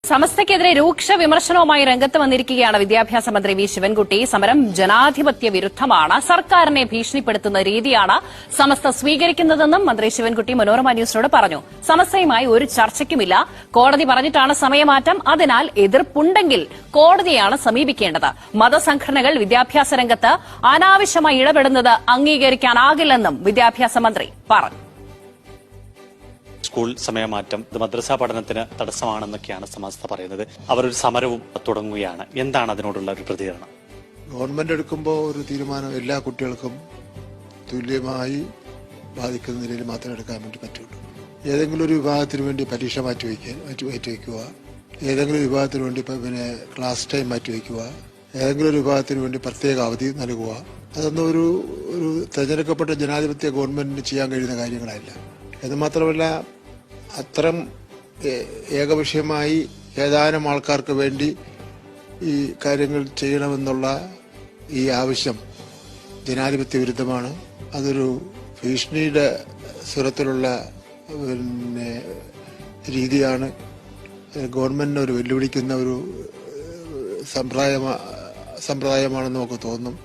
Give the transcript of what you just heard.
സമസ്തയ്ക്കെതിരെ രൂക്ഷ വിമർശനവുമായി രംഗത്ത് വന്നിരിക്കുകയാണ് വിദ്യാഭ്യാസ മന്ത്രി വി ശിവൻകുട്ടി. സമരം ജനാധിപത്യ വിരുദ്ധമാണ്, സർക്കാരിനെ ഭീഷണിപ്പെടുത്തുന്ന രീതിയാണ് സമസ്ത സ്വീകരിക്കുന്നതെന്നും മന്ത്രി ശിവൻകുട്ടി മനോരമ ന്യൂസിനോട് പറഞ്ഞു. സമസ്തയുമായി ഒരു ചർച്ചയ്ക്കുമില്ല, കോടതി പറഞ്ഞിട്ടാണ് സമയമാറ്റം. അതിനാൽ എതിർപ്പുണ്ടെങ്കിൽ കോടതിയാണ് സമീപിക്കേണ്ടത്. മതസംഘടനകൾ വിദ്യാഭ്യാസ രംഗത്ത് അനാവശ്യമായി ഇടപെടുന്നത് അംഗീകരിക്കാനാകില്ലെന്നും വിദ്യാഭ്യാസ മന്ത്രി പറഞ്ഞു. സ്കൂൾ സമയമാറ്റം മദ്രസ പഠനത്തിന് തടസ്സമാണെന്നൊക്കെയാണ് സമസ്ത പറയുന്നത്. അവരൊരു സമരവും തുടങ്ങുകയാണ്. എന്താണ് അതിനോടുള്ള ഒരു പ്രതികരണം? ഗവൺമെന്റ് എടുക്കുമ്പോൾ ഒരു തീരുമാനം എല്ലാ കുട്ടികൾക്കും തുല്യമായി ബാധിക്കുന്ന നിലയിൽ മാത്രമേ എടുക്കാൻ വേണ്ടി പറ്റുള്ളൂ. ഏതെങ്കിലും ഒരു വിഭാഗത്തിന് വേണ്ടി പരീക്ഷ മാറ്റിവെക്കുക, ഏതെങ്കിലും വിഭാഗത്തിന് വേണ്ടി ക്ലാസ് ടൈം മാറ്റിവെക്കുക, ഏതെങ്കിലും ഒരു വിഭാഗത്തിന് വേണ്ടി പ്രത്യേക അവധി നൽകുക, അതൊന്നും ഒരു തെരഞ്ഞെടുക്കപ്പെട്ട ജനാധിപത്യ ഗവൺമെന്റിന് ചെയ്യാൻ കഴിയുന്ന കാര്യങ്ങളല്ല. എന്ന് മാത്രമല്ല, അത്തരം ഏകപക്ഷീയമായി ഏതാനും ആൾക്കാർക്ക് വേണ്ടി ഈ കാര്യങ്ങൾ ചെയ്യണമെന്നുള്ള ഈ ആവശ്യം ജനാധിപത്യ വിരുദ്ധമാണ്. അതൊരു ഭീഷണിയുടെ സ്വരത്തിലുള്ള രീതിയാണ്. ഗവൺമെന്റിനെ ഒരു വെല്ലുവിളിക്കുന്ന ഒരു സമ്പ്രദായമാണെന്ന് നമുക്ക് തോന്നും.